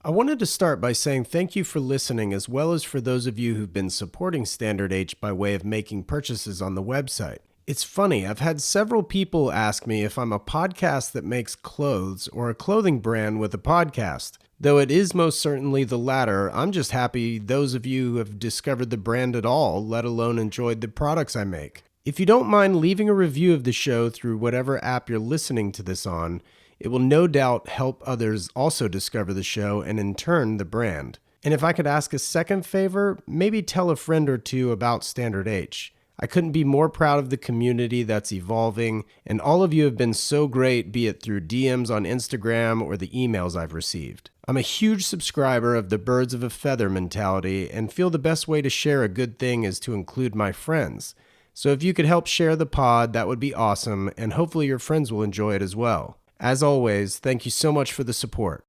I wanted to start by saying thank you for listening, as well as for those of you who've been supporting Standard H by way of making purchases on the website. It's funny, I've had several people ask me if I'm a podcast that makes clothes or a clothing brand with a podcast. Though it is most certainly the latter, I'm just happy those of you who have discovered the brand at all, let alone enjoyed the products I make. If you don't mind leaving a review of the show through whatever app you're listening to this on, it will no doubt help others also discover the show and in turn the brand. And if I could ask a second favor, maybe tell a friend or two about Standard H. I couldn't be more proud of the community that's evolving, and all of you have been so great, be it through DMs on Instagram or the emails I've received. I'm a huge subscriber of the birds of a feather mentality and feel the best way to share a good thing is to include my friends. So if you could help share the pod, that would be awesome, and hopefully your friends will enjoy it as well. As always, thank you so much for the support.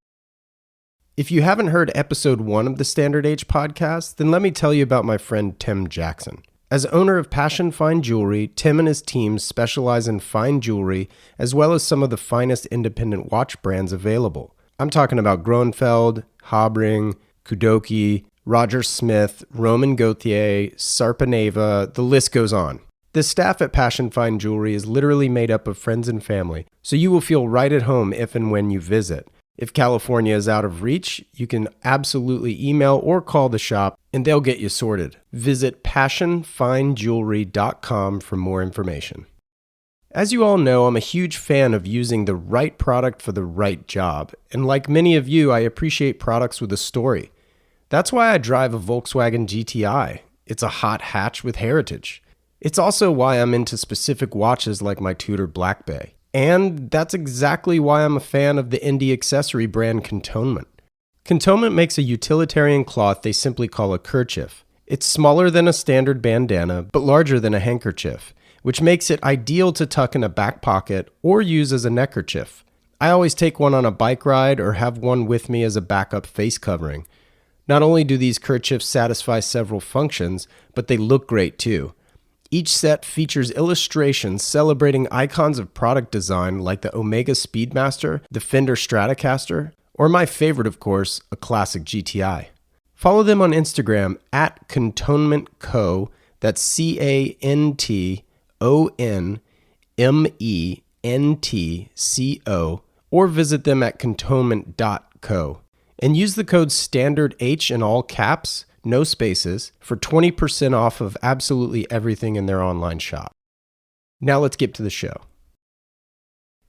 If you haven't heard episode 1 of the Standard H podcast, then let me tell you about my friend Tim Jackson. As owner of Passion Fine Jewelry, Tim and his team specialize in fine jewelry as well as some of the finest independent watch brands available. I'm talking about Groenfeld, Habring, Kudoki, Roger Smith, Roman Gauthier, Sarpaneva, the list goes on. The staff at Passion Fine Jewelry is literally made up of friends and family, so you will feel right at home if and when you visit. If California is out of reach, you can absolutely email or call the shop and they'll get you sorted. Visit passionfinejewelry.com for more information. As you all know, I'm a huge fan of using the right product for the right job, and like many of you, I appreciate products with a story. That's why I drive a Volkswagen GTI. It's a hot hatch with heritage. It's also why I'm into specific watches like my Tudor Black Bay. And that's exactly why I'm a fan of the indie accessory brand Cantonment. Cantonment makes a utilitarian cloth they simply call a kerchief. It's smaller than a standard bandana, but larger than a handkerchief, which makes it ideal to tuck in a back pocket or use as a neckerchief. I always take one on a bike ride or have one with me as a backup face covering. Not only do these kerchiefs satisfy several functions, but they look great too. Each set features illustrations celebrating icons of product design like the Omega Speedmaster, the Fender Stratocaster, or my favorite, of course, a classic GTI. Follow them on Instagram at CantonmentCo, that's CantonmentCo, or visit them at cantonment.co. And use the code STANDARDH in all caps, no spaces, for 20% off of absolutely everything in their online shop. Now let's get to the show.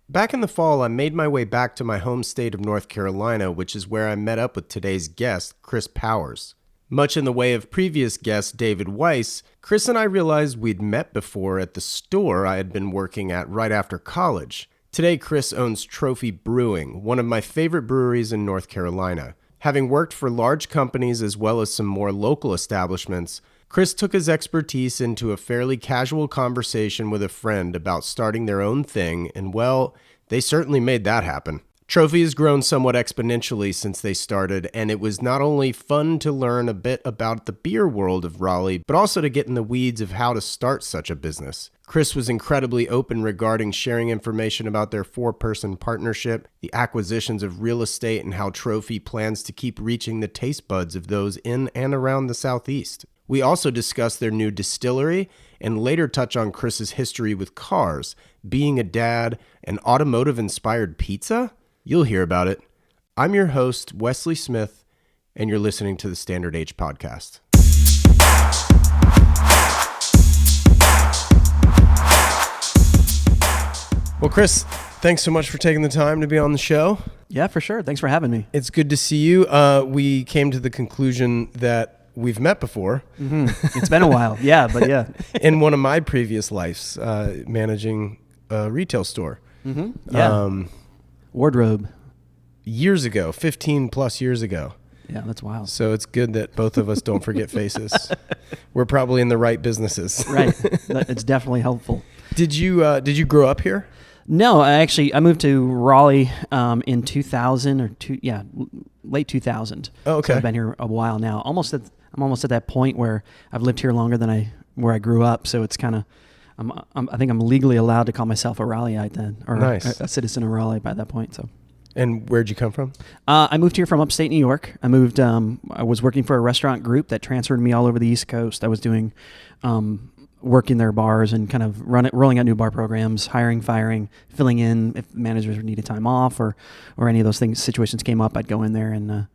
Back in the fall, I made my way back to my home state of North Carolina, which is where I met up with today's guest, Chris Powers. Much in the way of previous guest David Weiss, Chris and I realized we'd met before at the store I had been working at right after college. Today, Chris owns Trophy Brewing, one of my favorite breweries in North Carolina. Having worked for large companies as well as some more local establishments, Chris took his expertise into a fairly casual conversation with a friend about starting their own thing, and well, they certainly made that happen. Trophy has grown somewhat exponentially since they started, and it was not only fun to learn a bit about the beer world of Raleigh, but also to get in the weeds of how to start such a business. Chris was incredibly open regarding sharing information about their 4-person partnership, the acquisitions of real estate, and how Trophy plans to keep reaching the taste buds of those in and around the Southeast. We also discussed their new distillery and later touch on Chris's history with cars, being a dad, and automotive-inspired pizza? You'll hear about it. I'm your host, Wesley Smith, and you're listening to the Standard H podcast. Well, Chris, thanks so much for taking the time to be on the show. Yeah, for sure. Thanks for having me. It's good to see you. We came to the conclusion that we've met before. Mm-hmm. It's been a while. Yeah, but yeah. In one of my previous lives, managing a retail store. Mm-hmm. Yeah. Wardrobe. Years ago, 15 plus years ago. Yeah, that's wild. So it's good that both of us don't forget faces. We're probably in the right businesses. Right. It's definitely helpful. Did you grow up here? No, I moved to Raleigh in 2000 late 2000. Oh, okay. So I've been here a while now. I'm almost at that point where I've lived here longer than where I grew up. So it's kind of, I think I'm legally allowed to call myself a Raleighite then, or nice. a citizen of Raleigh by that point. So And where'd you come from? I moved here from upstate New York. I moved. I was working for a restaurant group that transferred me all over the East Coast. I was doing working their bars and kind of rolling out new bar programs, hiring, firing, filling in if managers needed time off or any of those situations came up. I'd go in there and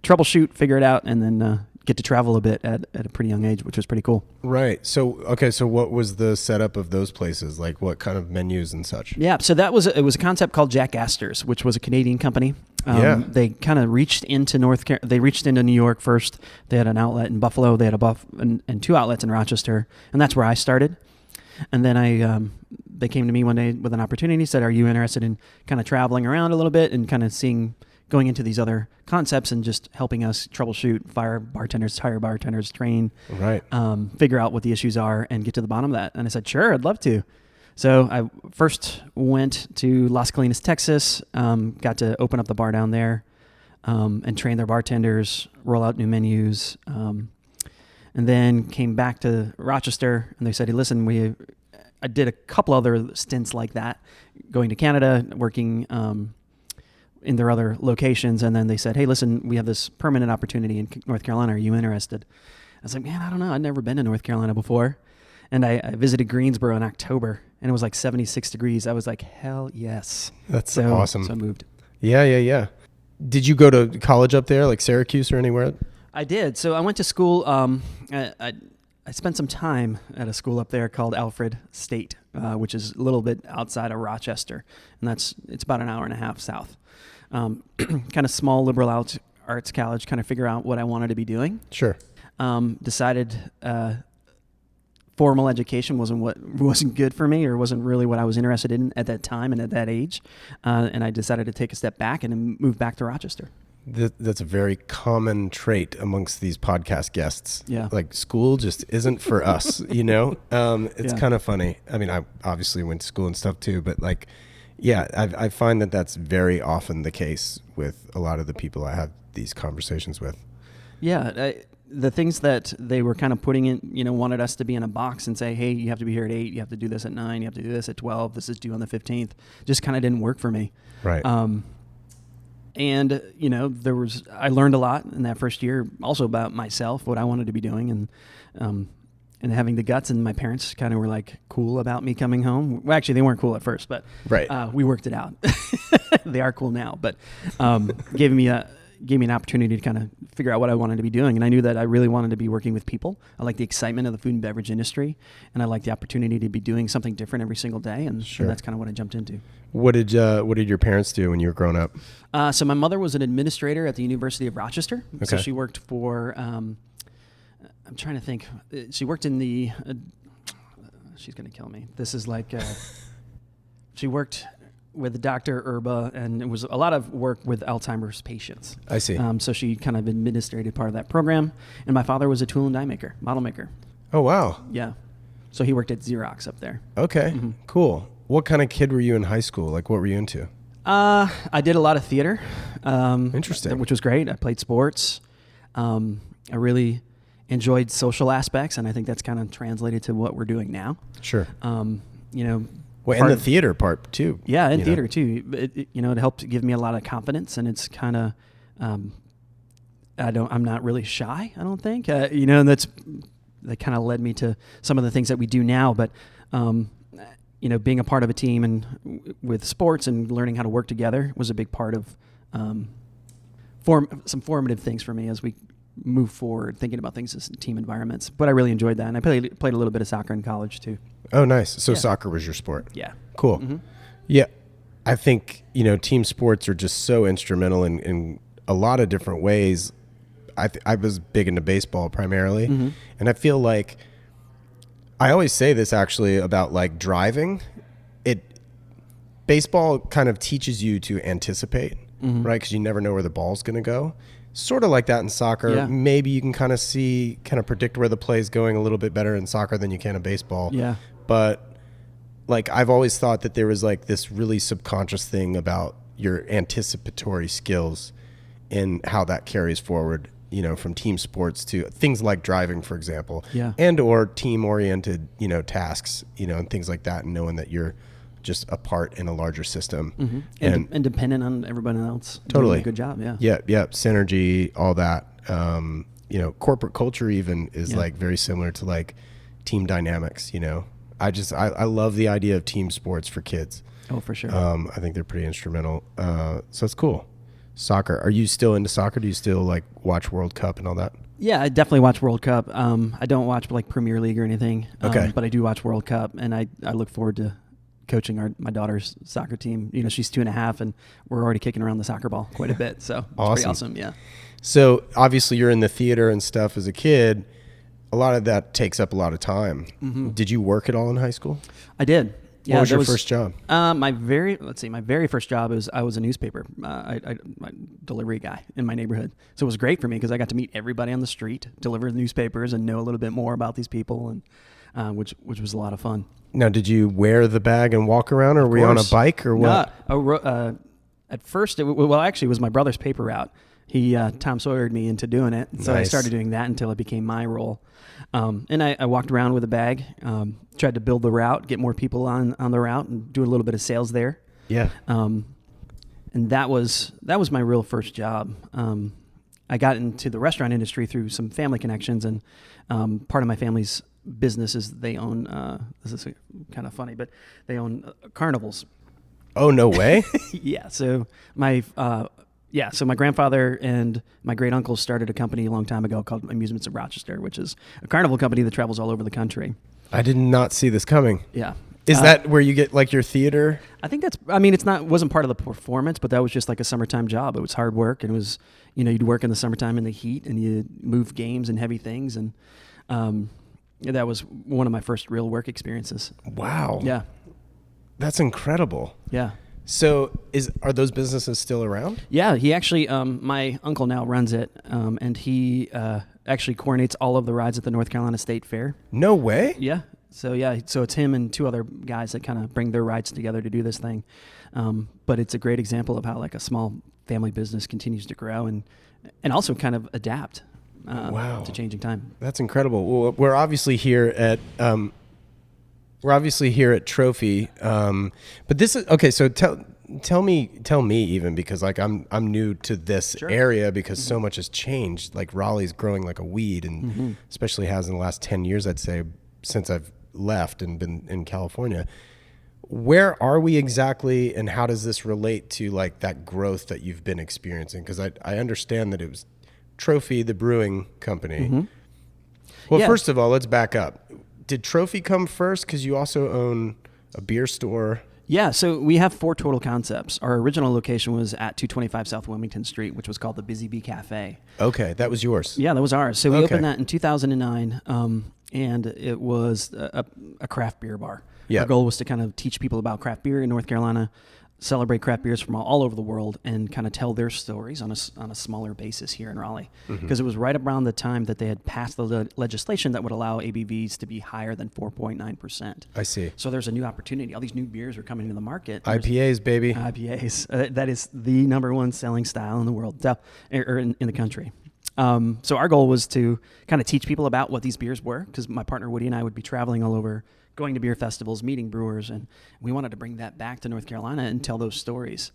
troubleshoot, figure it out, and then get to travel a bit at a pretty young age, which was pretty cool. Right. So what was the setup of those places? Like what kind of menus and such? Yeah. So it was a concept called Jack Astor's, which was a Canadian company. They kind of reached into they reached into New York first. They had an outlet in Buffalo. They had and 2 outlets in Rochester, and that's where I started. And then they came to me one day with an opportunity, said, "Are you interested in kind of traveling around a little bit and kind of going into these other concepts and just helping us troubleshoot, fire bartenders, hire bartenders, train, right, figure out what the issues are and get to the bottom of that?" And I said, "Sure, I'd love to." So I first went to Las Colinas, Texas, got to open up the bar down there and train their bartenders, roll out new menus, and then came back to Rochester and they said, "Hey, listen, I did a couple other stints like that, going to Canada, working in their other locations, and then they said, 'Hey, listen, we have this permanent opportunity in North Carolina. Are you interested?' I was like, man, I don't know. I'd never been to North Carolina before. And I visited Greensboro in October, and it was like 76 degrees. I was like, hell yes. That's awesome. So I moved. Yeah. Did you go to college up there, like Syracuse or anywhere? I did. So I went to school. I spent some time at a school up there called Alfred State, which is a little bit outside of Rochester, and it's about an hour and a half south. Kind of small liberal arts college, kind of figure out what I wanted to be doing. Sure. Decided formal education wasn't good for me or wasn't really what I was interested in at that time and at that age. And I decided to take a step back and move back to Rochester. That's a very common trait amongst these podcast guests. Yeah. Like school just isn't for us, It's kind of funny. I mean, I obviously went to school and stuff too, but like, yeah, I find that that's very often the case with a lot of the people I have these conversations with. Yeah. The things that they were kind of putting in, wanted us to be in a box and say, hey, you have to be here at 8, you have to do this at 9, you have to do this at 12, this is due on the 15th, just kind of didn't work for me. Right. And, I learned a lot in that first year also about myself, what I wanted to be doing, and having the guts. And my parents kind of were like cool about me coming home. Well, actually, they weren't cool at first, but right. We worked it out. They are cool now, but gave me an opportunity to kind of figure out what I wanted to be doing. And I knew that I really wanted to be working with people. I like the excitement of the food and beverage industry, and I like the opportunity to be doing something different every single day. And, sure. And that's kind of what I jumped into. What did your parents do when you were growing up? So my mother was an administrator at the University of Rochester. Okay. So she worked for, I'm trying to think, she worked in the, she's going to kill me. This is like, she worked with Dr. Erba, and it was a lot of work with Alzheimer's patients. I see. So she kind of administrated part of that program. And my father was a tool and die maker, model maker. Oh, wow. Yeah. So he worked at Xerox up there. Okay, cool. What kind of kid were you in high school? Like, what were you into? I did a lot of theater. Interesting. Which was great. I played sports. I really enjoyed social aspects, and I think that's kind of translated to what we're doing now. Sure. Well, and the theater part too. Yeah, and theater too. It helped give me a lot of confidence, and it's kind of, I'm not really shy, I don't think. And that kind of led me to some of the things that we do now. But, being a part of a team and with sports and learning how to work together was a big part of some formative things for me as we move forward, thinking about things as team environments. But I really enjoyed that, and I played a little bit of soccer in college too. Oh, nice. So soccer was your sport. Yeah. Cool. Mm-hmm. Yeah. I think, team sports are just so instrumental in a lot of different ways. I was big into baseball primarily. Mm-hmm. And I feel like I always say this actually about like driving. Baseball kind of teaches you to anticipate, right? Because you never know where the ball's going to go. Sort of like that in soccer. Yeah. Maybe you can kind of predict where the play is going a little bit better in soccer than you can in baseball. Yeah. But like I've always thought that there was like this really subconscious thing about your anticipatory skills and how that carries forward, from team sports to things like driving, for example, yeah, and or team oriented, tasks, and things like that, and knowing that you're just a part in a larger system. And dependent on everybody else. Totally. Doing a good job. Yeah. Yeah. Synergy, all that. Corporate culture even is like very similar to like team dynamics, I love the idea of team sports for kids. Oh, for sure. I think they're pretty instrumental. So it's cool. Soccer. Are you still into soccer? Do you still like watch World Cup and all that? Yeah, I definitely watch World Cup. I don't watch like Premier League or anything. Okay. But I do watch World Cup, and I look forward to coaching my daughter's soccer team. She's 2.5, and we're already kicking around the soccer ball quite a bit. So it's pretty awesome. Yeah. So obviously you're in the theater and stuff as a kid. A lot of that takes up a lot of time. Did you work at all in high school? I did. Yeah, what was your first job? My very first job is I was a newspaper delivery guy in my neighborhood. So it was great for me because I got to meet everybody on the street, deliver the newspapers, and know a little bit more about these people, and which was a lot of fun. Now, did you wear the bag and walk around, or were you on a bike, or what? At first, it was my brother's paper route. He Tom Sawyered me into doing it, so I started doing that until it became my role. And I walked around with a bag, tried to build the route, get more people on the route, and do a little bit of sales there. Yeah. And that was my real first job. I got into the restaurant industry through some family connections, and part of my family's business is they own. This is kind of funny, but they own carnivals. Oh, no way. Yeah. So my grandfather and my great uncle started a company a long time ago called Amusements of Rochester, which is a carnival company that travels all over the country. I did not see this coming. Yeah. Is that where you get like your theater? I think wasn't part of the performance, but that was just like a summertime job. It was hard work, and it was, you'd work in the summertime in the heat, and you move games and heavy things. And that was one of my first real work experiences. Wow. Yeah. That's incredible. Yeah. So are those businesses still around? Yeah, he actually, my uncle now runs it, and he actually coordinates all of the rides at the North Carolina State Fair. No way? Yeah. So it's him and two other guys that kind of bring their rides together to do this thing. But it's a great example of how like a small family business continues to grow and also kind of adapt to changing time. That's incredible. Well, we're obviously here at Trophy, but this is okay. So tell me even, because like I'm new to this area because so much has changed. Like Raleigh's growing like a weed, and especially has in the last 10 years, I'd say, since I've left and been in California. Where are we exactly, and how does this relate to like that growth that you've been experiencing? Because I understand that it was Trophy, the brewing company. Well, first of all, let's back up. Did Trophy come first? Because you also own a beer store. Yeah, so we have 4 total concepts. Our original location was at 225 South Wilmington Street, which was called the Busy Bee Cafe. Okay, that was yours. Yeah, that was ours. So we opened that in 2009, and it was a craft beer bar. Our goal was to kind of teach people about craft beer in North Carolina, celebrate craft beers from all over the world, and kind of tell their stories on a smaller basis here in Raleigh. Because it was right around the time that they had passed the legislation that would allow ABVs to be higher than 4.9%. I see. So there's a new opportunity. All these new beers are coming to the market. IPAs, baby. IPAs. That is the number one selling style in the world, or in the country. So our goal was to kind of teach people about what these beers were, because my partner Woody and I would be traveling all over, going to beer festivals, meeting brewers, and we wanted to bring that back to North Carolina and tell those stories.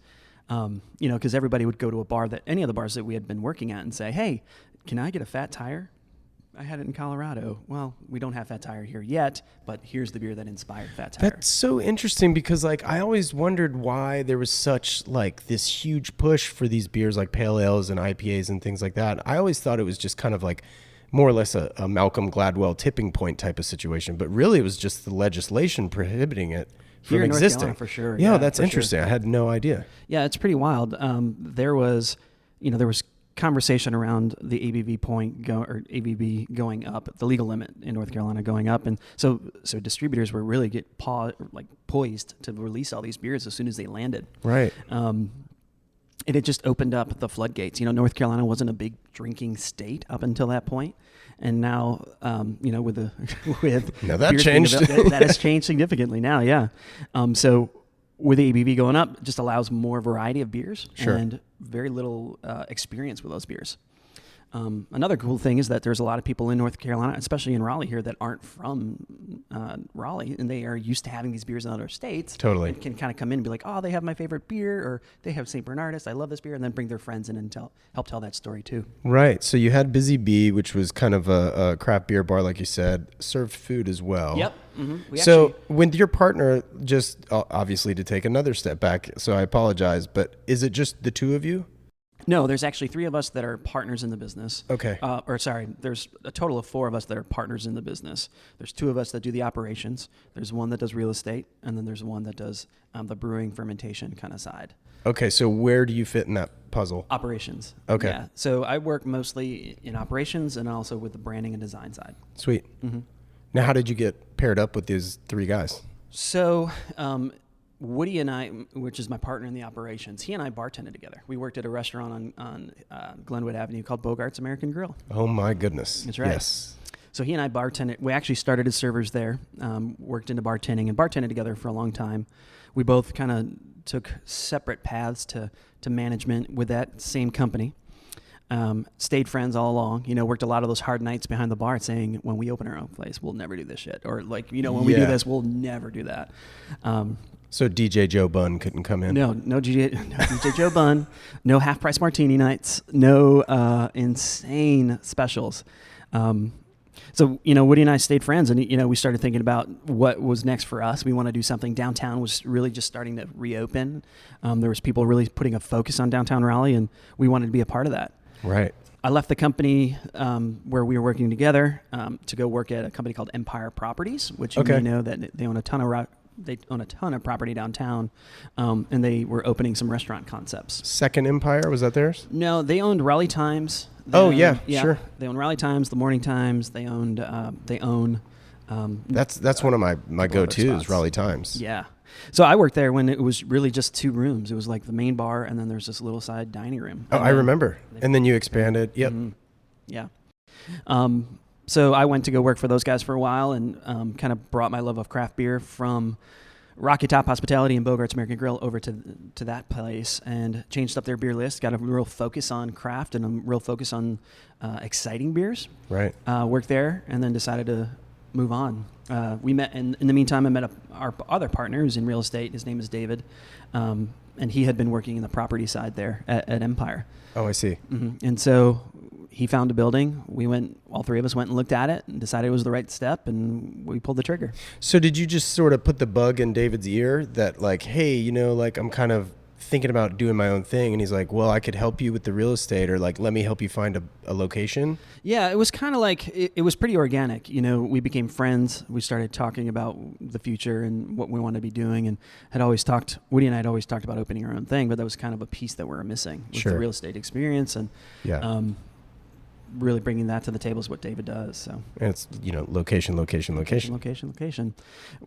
Because everybody would go to any of the bars that we had been working at and say, hey, can I get a Fat Tire? I had it in Colorado. Well, we don't have Fat Tire here yet, but here's the beer that inspired Fat Tire. That's so interesting, because like I always wondered why there was such like this huge push for these beers like pale ales and IPAs and things like that. I always thought it was just kind of like more or less a Malcolm Gladwell tipping point type of situation, but really it was just the legislation prohibiting it from existing. North Carolina, for sure. Yeah, that's interesting. Sure. I had no idea. Yeah, it's pretty wild. There was conversation around the ABV ABV going up, the legal limit in North Carolina going up, and so distributors were really poised to release all these beers as soon as they landed. Right. And it just opened up the floodgates. North Carolina wasn't a big drinking state up until that point, and now, with now that changed. That has changed significantly now. Yeah. So with the ABV going up, it just allows more variety of beers and very little experience with those beers. Another cool thing is that there's a lot of people in North Carolina, especially in Raleigh here, that aren't from Raleigh, and they are used to having these beers in other states. Totally. And can kind of come in and be like, oh, they have my favorite beer, or they have St. Bernardus. I love this beer, and then bring their friends in and help tell that story too. Right. So you had Busy Bee, which was kind of a craft beer bar, like you said, served food as well. Yep. So with your partner, just obviously to take another step back, so I apologize, but is it just the two of you? No, there's actually 3 of us that are partners in the business. Okay. There's a total of 4 of us that are partners in the business. There's 2 of us that do the operations. There's one that does real estate, and then there's one that does the brewing fermentation kind of side. Okay, so where do you fit in that puzzle? Operations. Okay. Yeah. So I work mostly in operations and also with the branding and design side. Sweet. Mm-hmm. Now, how did you get paired up with these 3 guys? So Woody and I, which is my partner in the operations, he and I bartended together. We worked at a restaurant on Glenwood Avenue called Bogart's American Grill. Oh, my goodness. That's right. Yes. So he and I bartended. We actually started as servers there, worked into bartending, and bartended together for a long time. We both kind of took separate paths to management with that same company. Stayed friends all along, worked a lot of those hard nights behind the bar saying, when we open our own place, we'll never do this shit. Or when we do this, we'll never do that. So DJ Joe Bunn couldn't come in? No DJ Joe Bunn, no half-price martini nights, no insane specials. So, Woody and I stayed friends, and, we started thinking about what was next for us. We want to do something. Downtown was really just starting to reopen. There was people really putting a focus on downtown Raleigh, and we wanted to be a part of that. Right. I left the company where we were working together to go work at a company called Empire Properties, which you may know that they own a ton of property downtown, and they were opening some restaurant concepts. Second Empire, was that theirs? No, they owned Raleigh Times. Sure. They own Raleigh Times, the Morning Times. They own. That's one of my go-tos, Raleigh Times. Yeah. So I worked there when it was really just 2 rooms. It was like the main bar, and then there's this little side dining room. Oh, I remember. And then you expanded. Yep. Mm-hmm. Yeah. So I went to go work for those guys for a while, and kind of brought my love of craft beer from Rocky Top Hospitality and Bogart's American Grill over to that place, and changed up their beer list. Got a real focus on craft and a real focus on exciting beers. Right. Worked there, and then decided to move on. We met, and in the meantime, I met our other partner who's in real estate. His name is David, and he had been working in the property side there at Empire. Oh, I see. Mm-hmm. And so he found a building. All 3 of us went and looked at it and decided it was the right step, and we pulled the trigger. So did you just sort of put the bug in David's ear that like, hey, I'm kind of thinking about doing my own thing, and he's like, well, I could help you with the real estate, or like, let me help you find a location? Yeah, it was kind of like, it was pretty organic. We became friends. We started talking about the future and what we wanted to be doing, and Woody and I had always talked about opening our own thing, but that was kind of a piece that we were missing with the real estate experience, and really bringing that to the table is what David does. So and it's location.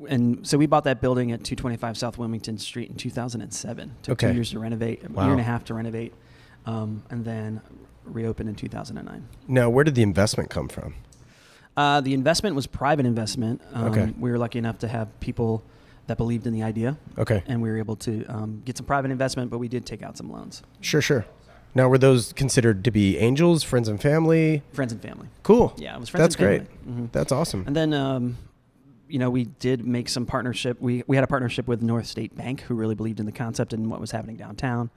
And so we bought that building at 225 South Wilmington Street in 2007. Took 2 years to renovate, a year and a half to renovate, and then reopened in 2009. Now, where did the investment come from? The investment was private investment. Okay. We were lucky enough to have people that believed in the idea. Okay. And we were able to get some private investment, but we did take out some loans. Sure. Now, were those considered to be angels, friends and family? Friends and family. Cool. Yeah, it was friends and family. That's great. Mm-hmm. That's awesome. And then, we did make some partnership. We had a partnership with North State Bank, who really believed in the concept and what was happening downtown,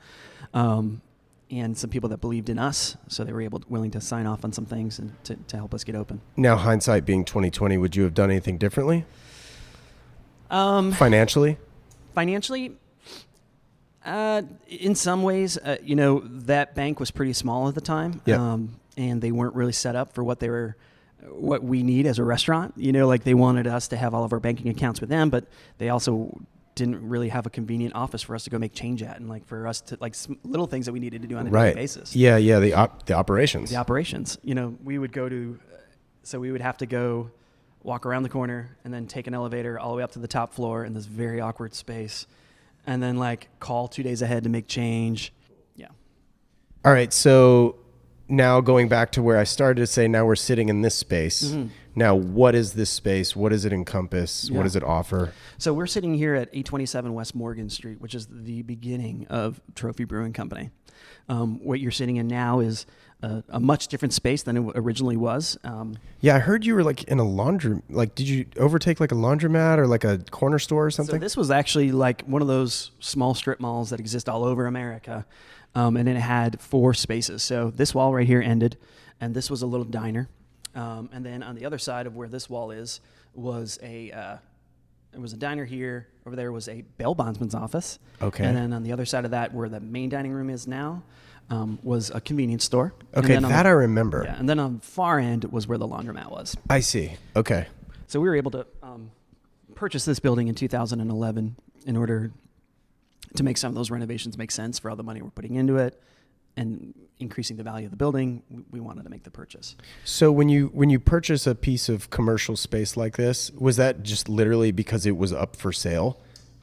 and some people that believed in us. So they were willing to sign off on some things and to help us get open. Now, hindsight being 2020, would you have done anything differently? Financially? In some ways, that bank was pretty small at the time, and they weren't really set up for what we need as a restaurant. Like they wanted us to have all of our banking accounts with them, but they also didn't really have a convenient office for us to go make change at, and like for us to little things that we needed to do on a daily basis. Yeah, the operations. The operations. We would we would have to go walk around the corner and then take an elevator all the way up to the top floor in this very awkward space. And then call 2 days ahead to make change. Yeah. All right. So now going back to where I started to say, now we're sitting in this space. Mm-hmm. Now, what is this space? What does it encompass? Yeah. What does it offer? So we're sitting here at 827 West Morgan Street, which is the beginning of Trophy Brewing Company. What you're sitting in now is a much different space than it originally was. Yeah, I heard you were like in a laundry. Like, did you overtake like a laundromat or like a corner store or something? So this was actually like one of those small strip malls that exist all over America, and it had 4 spaces. So this wall right here ended, and this was a little diner, and then on the other side of where this wall is was there was a diner here. Over there was a bail bondsman's office. Okay. And then on the other side of that, where the main dining room is now, was a convenience store. Okay, that I remember. Yeah, and then on the far end was where the laundromat was. I see. Okay. So we were able to purchase this building in 2011 in order to make some of those renovations make sense for all the money we're putting into it and increasing the value of the building. We wanted to make the purchase. So when you purchase a piece of commercial space like this, was that just literally because it was up for sale?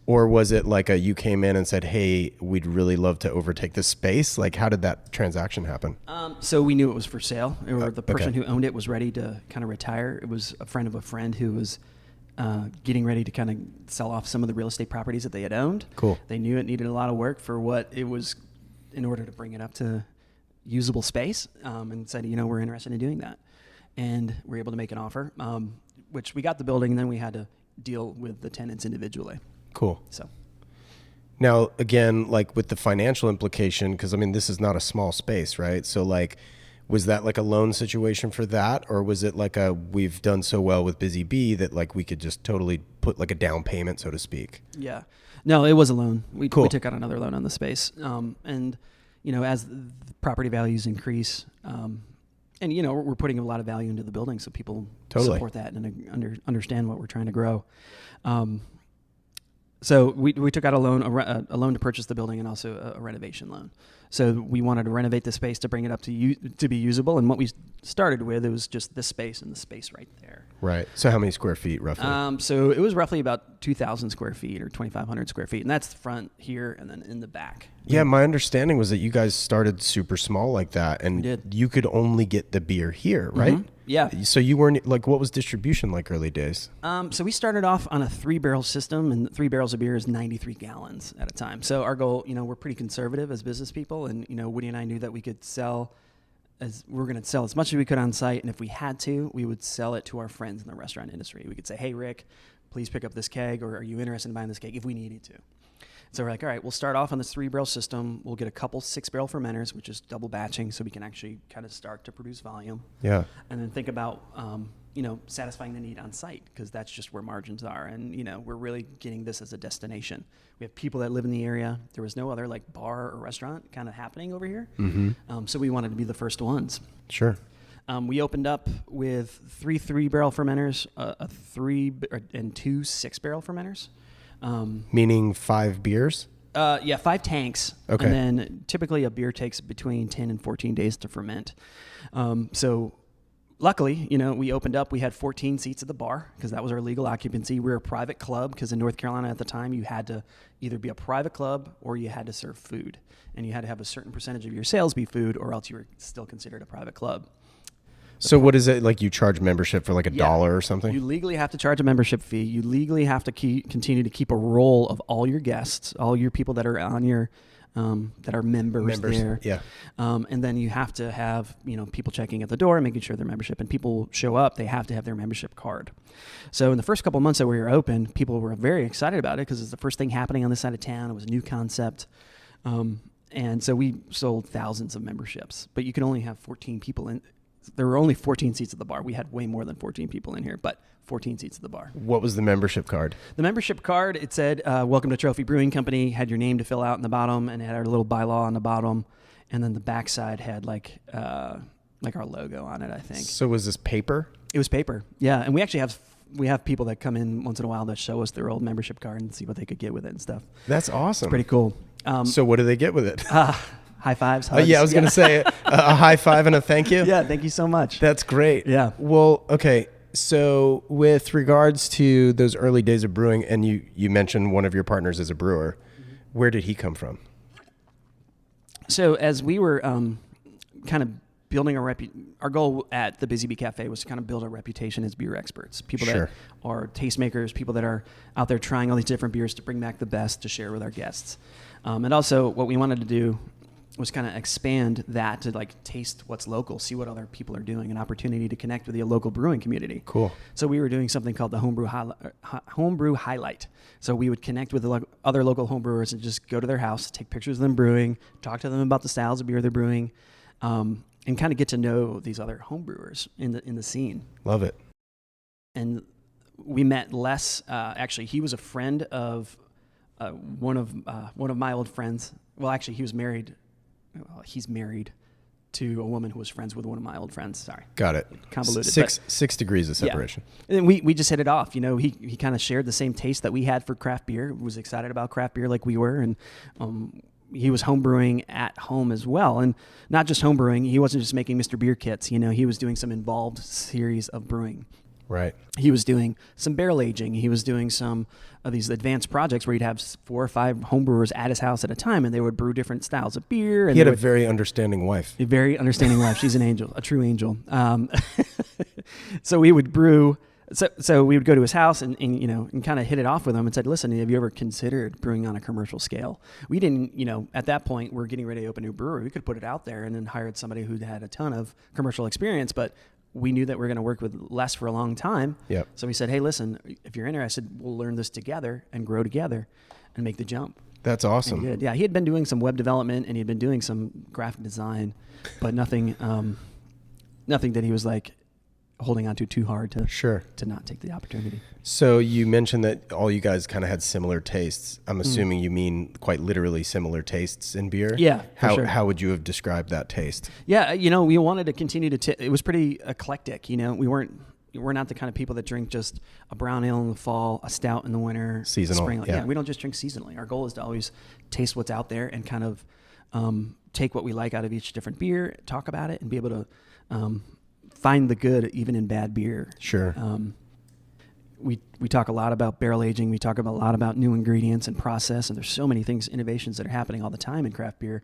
Or was it like you came in and said, hey, we'd really love to overtake this space? Like, how did that transaction happen? So we knew it was for sale, or the person okay. who owned it was ready to kind of retire. It was a friend of a friend who was getting ready to kind of sell off some of the real estate properties that they had owned. Cool. They knew it needed a lot of work for what it was in order to bring it up to usable space, and said, we're interested in doing that. And we're able to make an offer, which we got the building, and then we had to deal with the tenants individually. Cool. So now, again, like with the financial implication, because I mean, this is not a small space, right? So like, was that like a loan situation for that? Or was it like we've done so well with Busy Bee that like we could just totally put like a down payment, so to speak? Yeah. No, it was a loan. Cool. We took out another loan on the space. And, as the property values increase, and, we're putting a lot of value into the building so people Totally support that and understand what we're trying to grow. So we took out a loan to purchase the building and also a renovation loan. So we wanted to renovate the space to bring it up to be usable. And what we started with, it was just this space and the space right there. Right. So how many square feet roughly? So it was roughly about 2,000 square feet or 2,500 square feet. And that's the front here and then in the back. Yeah, my understanding was that you guys started super small like that, and you could only get the beer here, right? Mm-hmm. Yeah. So you weren't like, what was distribution like early days? So we started off on a 3-barrel system, and 3 barrels of beer is 93 gallons at a time. So our goal, we're pretty conservative as business people, and Woody and I knew that we could we're going to sell as much as we could on site, and if we had to, we would sell it to our friends in the restaurant industry. We could say, hey, Rick, please pick up this keg, or are you interested in buying this keg, if we needed to. So we're like, all right, we'll start off on this 3-barrel system. We'll get a couple 6-barrel fermenters, which is double batching, so we can actually kind of start to produce volume. Yeah. And then think about, satisfying the need on site, because that's just where margins are. And, we're really getting this as a destination. We have people that live in the area. There was no other like bar or restaurant kind of happening over here. Mm-hmm. So we wanted to be the first ones. Sure. We opened up with 3 3-barrel fermenters, and 2 6-barrel fermenters. Meaning 5 beers? 5 tanks. Okay. And then typically a beer takes between 10 and 14 days to ferment. So luckily, we opened up, we had 14 seats at the bar because that was our legal occupancy. We were a private club because in North Carolina at the time, you had to either be a private club or you had to serve food. And you had to have a certain percentage of your sales be food, or else you were still considered a private club. So what is it, like you charge membership for like $1 or something? You legally have to charge a membership fee. You legally have to continue to keep a roll of all your guests, all your people that are on your that are members there. Yeah. And then you have to have people checking at the door and making sure their membership, and people show up, they have to have their membership card. So in the first couple of months that we were open, people were very excited about it because it's the first thing happening on this side of town. It was a new concept. And so we sold thousands of memberships, but you can only have 14 people in. There were only 14 seats at the bar. We had way more than 14 people in here, but 14 seats at the bar. What was the membership card? The membership card, it said, welcome to Trophy Brewing Company, had your name to fill out in the bottom, and it had our little bylaw on the bottom. And then the backside had like our logo on it, I think. So was this paper? It was paper. Yeah. And we actually have people that come in once in a while that show us their old membership card and see what they could get with it and stuff. That's awesome. It's pretty cool. So what do they get with it? High fives, hugs. Yeah, I was going to say a high five and a thank you. Yeah, thank you so much. That's great. Yeah. Well, okay. So with regards to those early days of brewing, and you mentioned one of your partners as a brewer, where did he come from? So as we were kind of building our goal at the Busy Bee Cafe was to kind of build a reputation as beer experts, people that are tastemakers, people that are out there trying all these different beers to bring back the best to share with our guests. And also what we wanted to do was kind of expand that to like taste what's local, see what other people are doing, an opportunity to connect with the local brewing community. Cool. So we were doing something called the homebrew highlight. So we would connect with the other local homebrewers and just go to their house, take pictures of them brewing, talk to them about the styles of beer they're brewing, and kind of get to know these other homebrewers in the scene. Love it. And we met Les. Actually, he was a friend of one of my old friends. Well, actually, he was married. Well, he's married to a woman who was friends with one of my old friends. Sorry. Got it. Convoluted. Six degrees of separation. Yeah. And we just hit it off. You know, he kind of shared the same taste that we had for craft beer, was excited about craft beer like we were. And he was homebrewing at home as well. And not just homebrewing. He wasn't just making Mr. Beer kits. You know, he was doing some involved series of brewing. Right. He was doing some barrel aging. He was doing some of these advanced projects where he'd have 4 or 5 homebrewers at his house at a time, and they would brew different styles of beer. And he had a very understanding wife. A very understanding wife. She's an angel, a true angel. So we would brew. So we would go to his house and kind of hit it off with him and said, listen, have you ever considered brewing on a commercial scale? We didn't, at that point, we're getting ready to open a new brewery. We could put it out there and then hired somebody who had a ton of commercial experience, but we knew that we were going to work with Les for a long time. Yep. So we said, hey, listen, if you're interested, we'll learn this together and grow together and make the jump. That's awesome. Yeah, he had been doing some web development and he'd been doing some graphic design, but nothing that he was like holding on to too hard to not take the opportunity. So you mentioned that all you guys kind of had similar tastes. I'm assuming you mean quite literally similar tastes in beer. Yeah. How would you have described that taste? Yeah. We wanted to continue it was pretty eclectic. We're not the kind of people that drink just a brown ale in the fall, a stout in the winter, seasonal. Spring. Yeah. We don't just drink seasonally. Our goal is to always taste what's out there and kind of take what we like out of each different beer, talk about it, and be able to find the good even in bad beer. Sure. We talk a lot about barrel aging. We talk a lot about new ingredients and process, and there's so many things, innovations that are happening all the time in craft beer,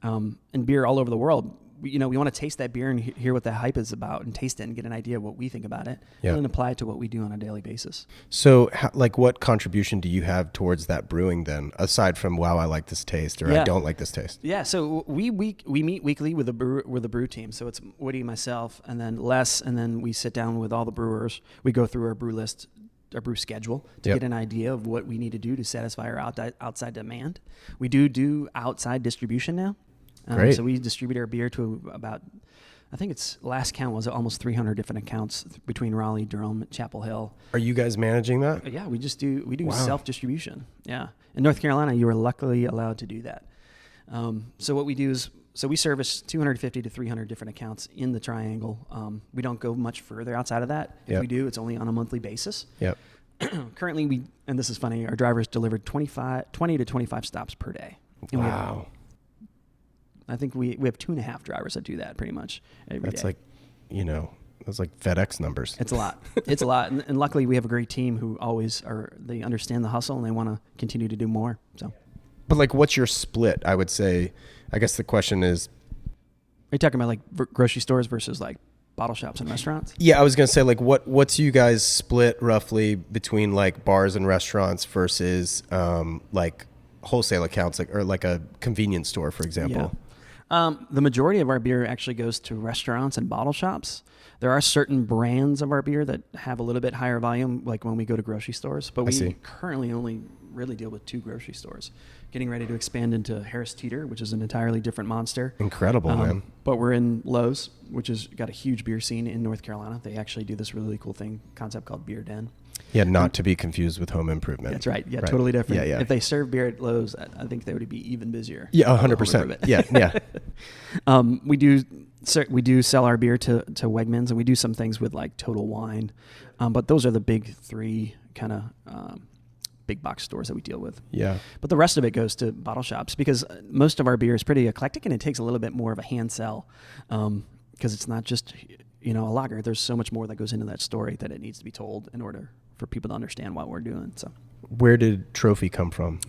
and beer all over the world. We want to taste that beer and hear what the hype is about and taste it and get an idea of what we think about it and then apply it to what we do on a daily basis. So what contribution do you have towards that brewing then, aside from, wow, I like this taste or I don't like this taste? Yeah. So we meet weekly with the brew team. So it's Woody, myself, and then Les, and then we sit down with all the brewers. We go through our brew list, our brew schedule to get an idea of what we need to do to satisfy our outside demand. We do outside distribution now. Great. So we distribute our beer to about, I think it's last count was almost 300 different accounts between Raleigh, Durham, Chapel Hill. Are you guys managing that? Yeah, we do self-distribution. Yeah. In North Carolina, you are luckily allowed to do that. So what we do is, we service 250 to 300 different accounts in the triangle. We don't go much further outside of that. If we do, it's only on a monthly basis. Yep. Currently, and this is funny, our drivers delivered 20 to 25 stops per day. And wow. I think we have 2.5 drivers that do that pretty much every day. That's like, that's like FedEx numbers. It's a lot. It's a lot. And luckily we have a great team who they understand the hustle and they want to continue to do more. So, but like, what's your split? I would say, I guess the question is, are you talking about like grocery stores versus like bottle shops and restaurants? Yeah, I was going to say like, what's you guys split roughly between like bars and restaurants versus like wholesale accounts, or like a convenience store, for example? Yeah. The majority of our beer actually goes to restaurants and bottle shops. There are certain brands of our beer that have a little bit higher volume, like when we go to grocery stores, but we currently only really deal with 2 grocery stores. Getting ready to expand into Harris Teeter, which is an entirely different monster. Incredible, man. But we're in Lowe's, which has got a huge beer scene in North Carolina. They actually do this really cool concept called Beer Den. Yeah, not to be confused with Home Improvement. That's right. Yeah, totally different. Yeah. If they serve beer at Lowe's, I think they would be even busier. Yeah, 100%. Yeah. We do sell our beer to Wegmans, and we do some things with like Total Wine, but those are the big 3 kind of big box stores that we deal with. Yeah. But the rest of it goes to bottle shops because most of our beer is pretty eclectic and it takes a little bit more of a hand sell because it's not just a lager. There's so much more that goes into that story that it needs to be told in order for people to understand what we're doing. So, where did Trophy come from?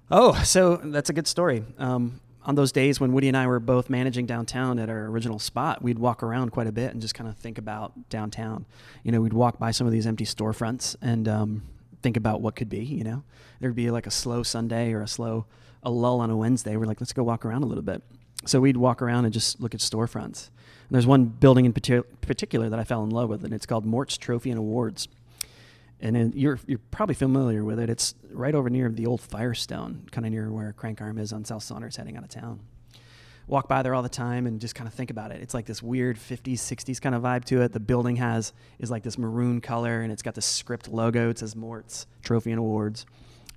Oh, so that's a good story. On those days when Woody and I were both managing downtown at our original spot, we'd walk around quite a bit and just kind of think about downtown. We'd walk by some of these empty storefronts and think about what could be, you know. There'd be like a slow Sunday or a lull on a Wednesday. We're like, let's go walk around a little bit. So we'd walk around and just look at storefronts. And there's one building in particular that I fell in love with, and it's called Mort's Trophy and Awards. And you're probably familiar with it. It's right over near the old Firestone, kind of near where Crank Arm is on South Saunders heading out of town. Walk by there all the time and just kind of think about it. It's like this weird 50s, 60s kind of vibe to it. The building is like this maroon color, and it's got this script logo. It says Mort's Trophy and Awards.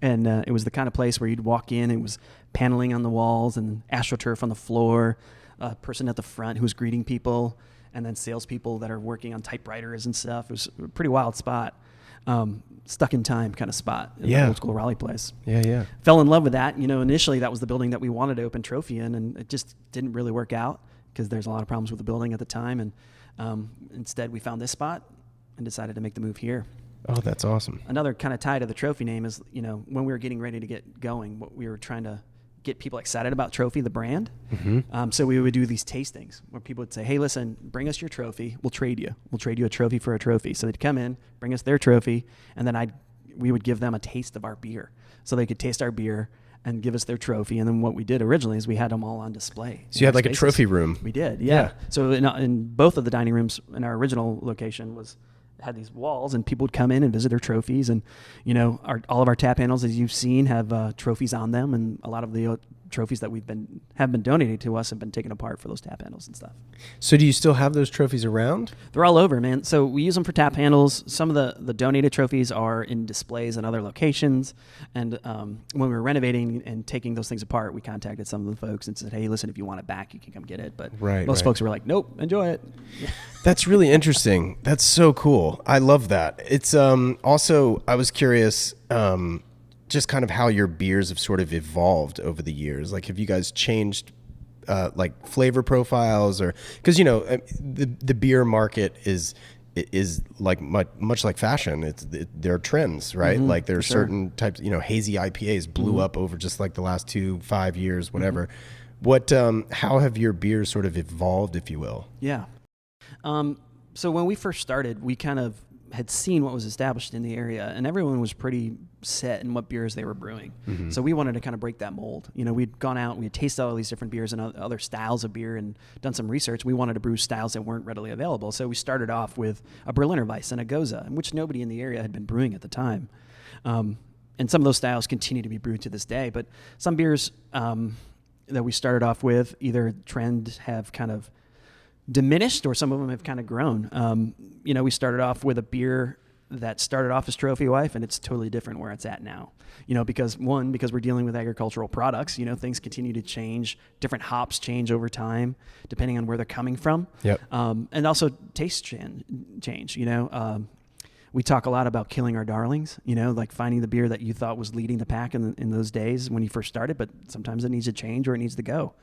And it was the kind of place where you'd walk in, it was paneling on the walls and AstroTurf on the floor, a person at the front who was greeting people, and then salespeople that are working on typewriters and stuff. It was a pretty wild spot. Stuck in time kind of spot in the old school Raleigh place. Yeah. Fell in love with that. You know, initially that was the building that we wanted to open Trophy in, and it just didn't really work out because there's a lot of problems with the building at the time. And instead we found this spot and decided to make the move here. Oh, that's awesome. Another kind of tie to the Trophy name is, you know, when we were getting ready to get going, what we were trying to get people excited about Trophy, the brand. Mm-hmm. So we would do these tastings where people would say, hey, listen, bring us your trophy. We'll trade you. We'll trade you a trophy for a trophy. So they'd come in, bring us their trophy, and then we would give them a taste of our beer. So they could taste our beer and give us their trophy. And then what we did originally is we had them all on display. So you had like spaces. A trophy room. We did, yeah. So in both of the dining rooms in our original location had these walls, and people would come in and visit their trophies. And, you know, all of our tap handles, as you've seen, have trophies on them, and a lot of the trophies that have been donated to us have been taken apart for those tap handles and stuff. So do you still have those trophies around? They're all over, man. So we use them for tap handles. Some of the donated trophies are in displays in other locations. And when we were renovating and taking those things apart, we contacted some of the folks and said, hey, listen, if you want it back, you can come get it. But most folks were like, nope, enjoy it. That's really interesting. That's so cool. I love that. It's also, I was curious, just kind of how your beers have sort of evolved over the years. Like, have you guys changed like flavor profiles, or because, you know, the beer market is like much like fashion. There are trends, right? Mm-hmm, like there are certain types, you know, hazy IPAs blew up over just like the last 5 years, whatever. Mm-hmm. How have your beers sort of evolved, if you will? Yeah. So when we first started, we kind of had seen what was established in the area, and everyone was pretty set in what beers they were brewing. Mm-hmm. So we wanted to kind of break that mold. You know, we'd gone out, we had tasted all these different beers and other styles of beer and done some research. We wanted to brew styles that weren't readily available. So we started off with a Berliner Weiss and a Goza, which nobody in the area had been brewing at the time. And some of those styles continue to be brewed to this day, but some beers that we started off with, either trend have kind of diminished or some of them have kind of grown. You know, we started off with a beer that started off as Trophy Wife, and it's totally different where it's at now. You know, because we're dealing with agricultural products, you know, things continue to change. Different hops change over time, depending on where they're coming from. Yep. And also taste change, you know. We talk a lot about killing our darlings, you know, like finding the beer that you thought was leading the pack in those days when you first started, but sometimes it needs to change or it needs to go.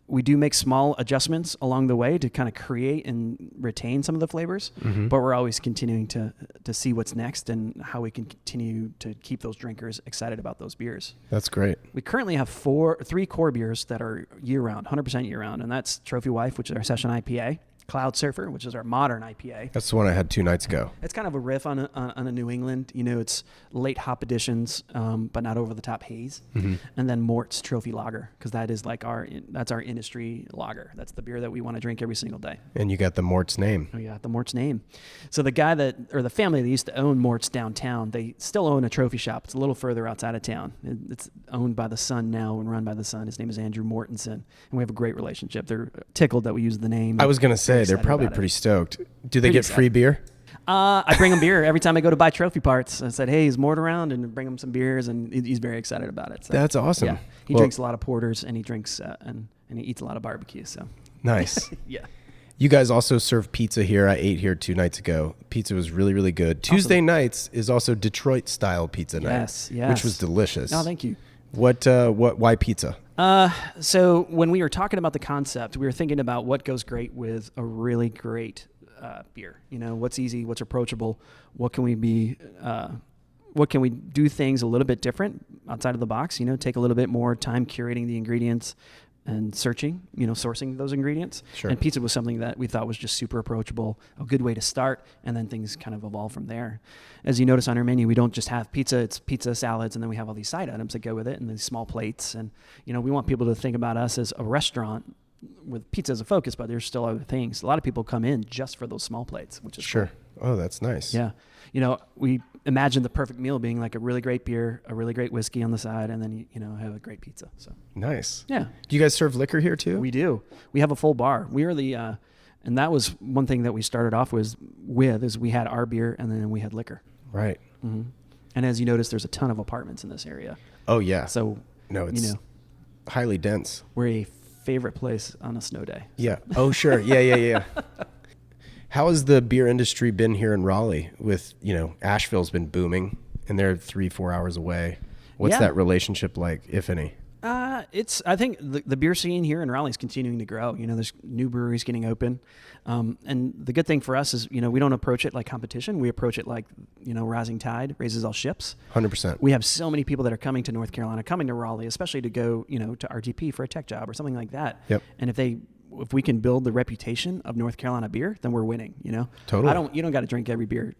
We do make small adjustments along the way to kind of create and retain some of the flavors, but we're always continuing to see what's next and how we can continue to keep those drinkers excited about those beers. That's great. We currently have 3 core beers that are year-round, 100% year-round, and that's Trophy Wife, which is our session IPA, Cloud Surfer, which is our modern IPA. That's the one I had 2 nights ago. It's kind of a riff on a New England. You know, it's late hop additions, but not over the top haze. Mm-hmm. And then Mort's Trophy Lager, because that is like that's our industry lager. That's the beer that we want to drink every single day. And you got the Mort's name. Oh, yeah, the Mort's name. So the the family that used to own Mort's downtown, they still own a trophy shop. It's a little further outside of town. It's owned by the son now and run by the son. His name is Andrew Mortensen, and we have a great relationship. They're tickled that we use the name. I was going to say, they're probably pretty stoked. Do they get free beer? I bring him beer every time I go to buy trophy parts. I said, hey, is Mort around? And bring him some beers, and he's very excited about it. So, that's awesome. Yeah, he drinks a lot of porters, and he drinks and he eats a lot of barbecue. So nice. Yeah. You guys also serve pizza here. I ate here 2 nights ago. Pizza was really, really good. Awesome. Tuesday nights is also Detroit style pizza night. Yes, which was delicious. Oh, thank you. Why pizza? So when we were talking about the concept, we were thinking about what goes great with a really great beer. You know, what's easy, what's approachable, what can we do things a little bit different outside of the box, you know, take a little bit more time curating the ingredients, and searching, sourcing those ingredients. Sure. And pizza was something that we thought was just super approachable, a good way to start, and then things kind of evolve from there. As you notice on our menu, we don't just have pizza, it's pizza, salads, and then we have all these side items that go with it and these small plates. And, we want people to think about us as a restaurant with pizza as a focus, but there's still other things. A lot of people come in just for those small plates, which is sure. cool. Oh, that's nice. Yeah. We imagine the perfect meal being like a really great beer, a really great whiskey on the side, and then, have a great pizza. So nice. Yeah. Do you guys serve liquor here too? We do. We have a full bar. We are and that was one thing that we started off is we had our beer and then we had liquor. Right. Mm-hmm. And as you notice, there's a ton of apartments in this area. Oh yeah. So, no, it's highly dense. We're a favorite place on a snow day. So. Yeah. Oh, sure. Yeah. How has the beer industry been here in Raleigh with, Asheville's been booming and they're 3-4 hours away. What's that relationship like, if any? I think the beer scene here in Raleigh is continuing to grow. There's new breweries getting open. And the good thing for us is, we don't approach it like competition. We approach it like, rising tide raises all ships. 100%. We have so many people that are coming to North Carolina, coming to Raleigh, especially to go, to RTP for a tech job or something like that. Yep. And if we can build the reputation of North Carolina beer, then we're winning, Totally. You don't got to drink every beer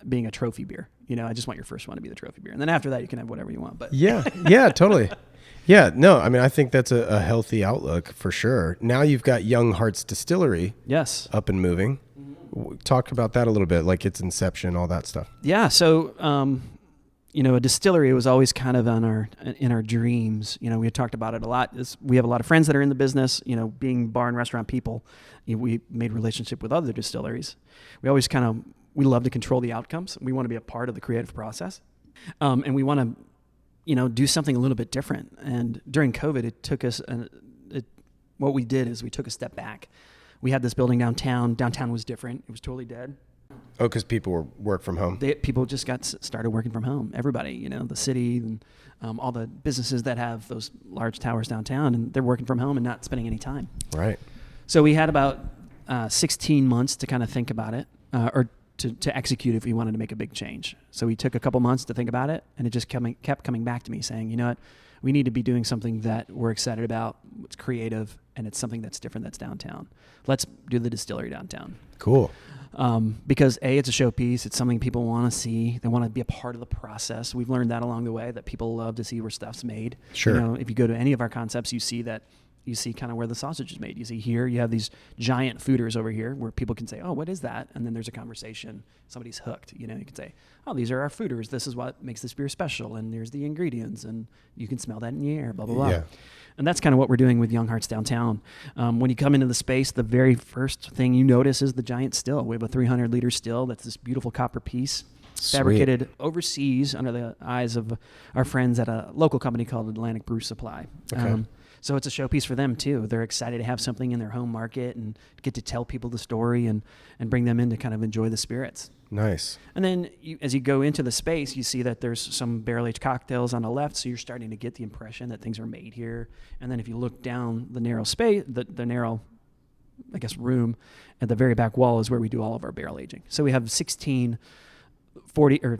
being a trophy beer. I just want your first one to be the trophy beer. And then after that, you can have whatever you want. But yeah, totally. Yeah, no, I mean, I think that's a healthy outlook for sure. Now you've got Young Hearts Distillery. Yes. Up and moving. Talk about that a little bit, like its inception, all that stuff. Yeah. So, a distillery was always kind of in our dreams. We had talked about it a lot. We have a lot of friends that are in the business, being bar and restaurant people. We made relationship with other distilleries. We always we love to control the outcomes. We want to be a part of the creative process. And we want to, do something a little bit different. And during COVID, it took us, what we did is we took a step back. We had this building downtown. Downtown was different. It was totally dead. Oh, because people work from home. People just started working from home. Everybody, the city and all the businesses that have those large towers downtown, and they're working from home and not spending any time. Right. So we had about 16 months to kind of think about it, or to execute if we wanted to make a big change. So we took a couple months to think about it, and it just kept coming back to me saying, you know what, we need to be doing something that we're excited about, it's creative, and it's something that's different that's downtown. Let's do the distillery downtown. Cool. Because it's a showpiece. It's something people want to see. They want to be a part of the process. We've learned that along the way, that people love to see where stuff's made. Sure. If you go to any of our concepts, you see kind of where the sausage is made. You see here, you have these giant fooders over here where people can say, oh, what is that? And then there's a conversation. Somebody's hooked. You can say, oh, these are our fooders. This is what makes this beer special. And here's the ingredients. And you can smell that in the air, blah, blah, blah. Yeah. And that's kind of what we're doing with Young Hearts Downtown. When you come into the space, the very first thing you notice is the giant still. We have a 300-liter still that's this beautiful copper piece. Sweet. Fabricated overseas under the eyes of our friends at a local company called Atlantic Brew Supply. Okay. So it's a showpiece for them too. They're excited to have something in their home market and get to tell people the story and bring them in to kind of enjoy the spirits. Nice. And then as you go into the space, you see that there's some barrel-aged cocktails on the left, so you're starting to get the impression that things are made here. And then if you look down the narrow space, the narrow, I guess, room at the very back wall is where we do all of our barrel aging. So we have 16 40 or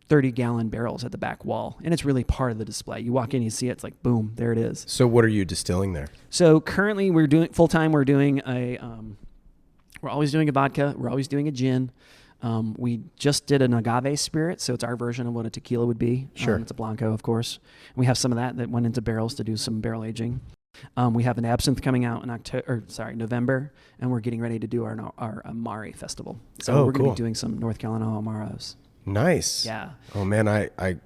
30-gallon barrels at the back wall, and it's really part of the display. You walk in, you see it, it's like, boom, there it is. So what are you distilling there? So currently we're doing full-time, we're doing we're always doing a vodka, we're always doing a gin. We just did an agave spirit, so it's our version of what a tequila would be. Sure. It's a Blanco, of course. And we have some of that went into barrels to do some barrel aging. We have an absinthe coming out in November, and we're getting ready to do our Amari festival. So we're going to be doing some North Carolina Amaros. Nice. Yeah. Oh man, I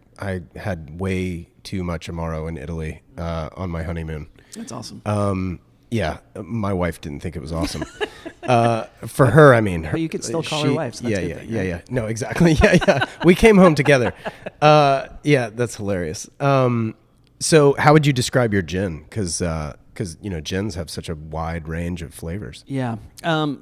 had way too much Amaro in Italy on my honeymoon. That's awesome. Yeah, my wife didn't think it was awesome. For her, I mean, but you could still call her wife. So that's yeah. No, exactly. Yeah. We came home together. Yeah, that's hilarious. So how would you describe your gin? Because gins have such a wide range of flavors. Yeah.